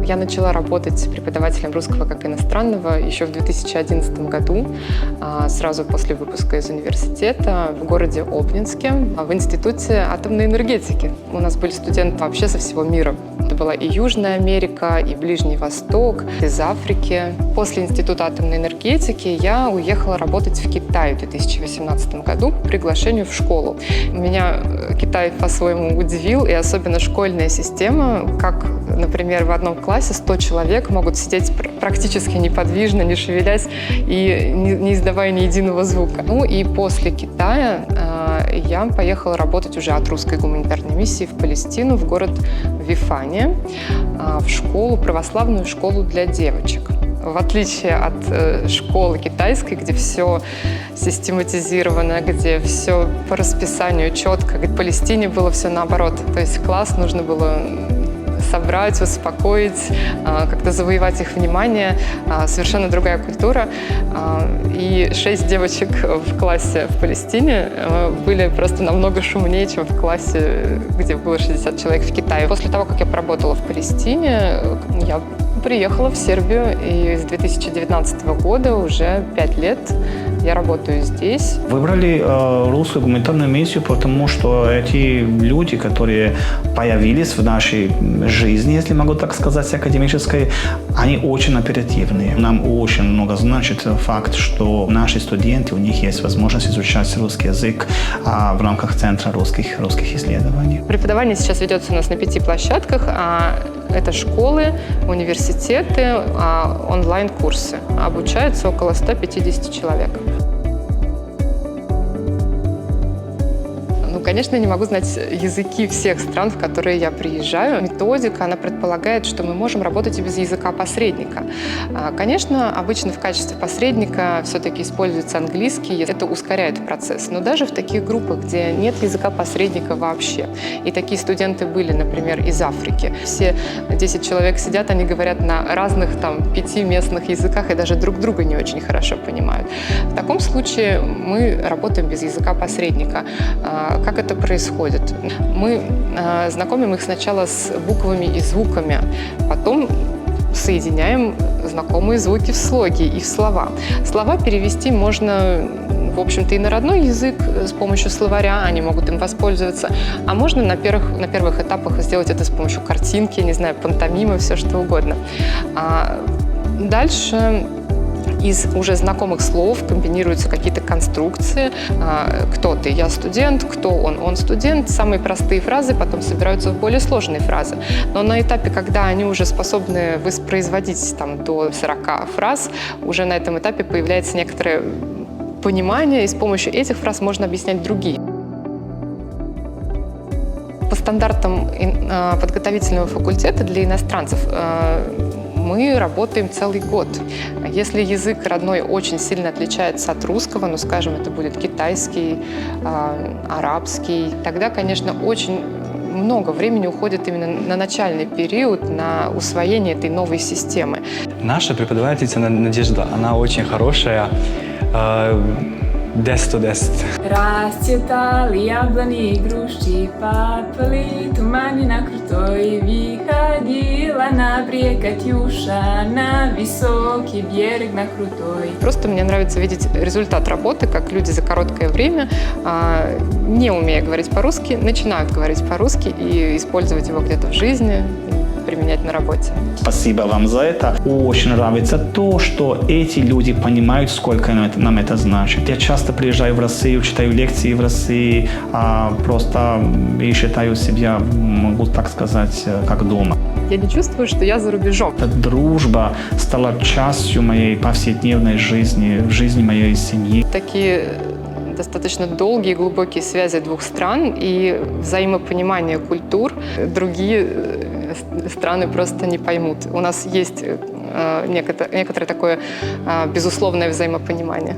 Я начала работать преподавателем русского как иностранного еще в 2011 году, сразу после выпуска из университета в городе Обнинске, в Институте атомной энергетики. У нас были студенты вообще со всего мира. Это была и Южная Америка, и Ближний Восток, из Африки. После Института атомной энергетики я уехала работать в Китай в 2018 году по приглашению в школу. Меня Китай по-своему удивил, и особенно школьная система, как, например, в одном классе 100 человек могут сидеть практически неподвижно, не шевелясь и не издавая ни единого звука. Ну и после Китая я поехала работать уже от русской гуманитарной миссии в Палестину, в город Вифания, в школу, православную школу для девочек. В отличие от школы китайской, где все систематизировано, где все по расписанию четко, в Палестине было все наоборот. То есть класс нужно было собрать, успокоить, как-то завоевать их внимание. Совершенно другая культура. И 6 девочек в классе в Палестине были просто намного шумнее, чем в классе, где было 60 человек в Китае. После того, как я поработала в Палестине, я приехала в Сербию, и с 2019 года уже 5 лет я работаю здесь. Выбрали русскую гуманитарную миссию, потому что эти люди, которые появились в нашей жизни, если могу так сказать, академической, они очень оперативные. Нам очень много значит факт, что наши студенты, у них есть возможность изучать русский язык в рамках Центра русских исследований. Преподавание сейчас ведется у нас на 5 площадках. Это школы, университеты, онлайн-курсы. Обучаются около 150 человек. Конечно, я не могу знать языки всех стран, в которые я приезжаю. Методика, она предполагает, что мы можем работать и без языка посредника. Конечно, обычно в качестве посредника все-таки используется английский, это ускоряет процесс. Но даже в таких группах, где нет языка посредника вообще, и такие студенты были, например, из Африки, все 10 человек сидят, они говорят на разных 5 местных языках и даже друг друга не очень хорошо понимают. В таком случае мы работаем без языка посредника. Как это происходит? Мы знакомим их сначала с буквами и звуками, потом соединяем знакомые звуки в слоги и в слова. Слова перевести можно, в общем-то, и на родной язык с помощью словаря, они могут им воспользоваться, а можно на первых этапах сделать это с помощью картинки, не знаю, пантомимы, все что угодно. Дальше из уже знакомых слов комбинируются какие-то конструкции. Кто ты? Я студент. Кто он? Он студент. Самые простые фразы потом собираются в более сложные фразы. Но на этапе, когда они уже способны воспроизводить до 40 фраз, уже на этом этапе появляется некоторое понимание, и с помощью этих фраз можно объяснять другие. По стандартам подготовительного факультета для иностранцев мы работаем целый год. Если язык родной очень сильно отличается от русского, скажем, это будет китайский, арабский, тогда, конечно, очень много времени уходит именно на начальный период, на усвоение этой новой системы. Наша преподавательница Надежда, она очень хорошая. 10. Расцветали яблони и груши, папали тумани на крутой, выходила на брег Катюша, на высокий берег на крутой. Просто мне нравится видеть результат работы, как люди за короткое время, не умея говорить по-русски, начинают говорить по-русски и использовать его где-то в жизни, применять на работе. Спасибо вам за это. Очень нравится то, что эти люди понимают, сколько нам это значит. Я часто приезжаю в Россию, читаю лекции в России, просто и считаю себя, могу так сказать, как дома. Я не чувствую, что я за рубежом. Эта дружба стала частью моей повседневной жизни, в жизни моей семьи. Такие достаточно долгие и глубокие связи двух стран и взаимопонимание культур другие страны просто не поймут. У нас есть некоторое такое безусловное взаимопонимание.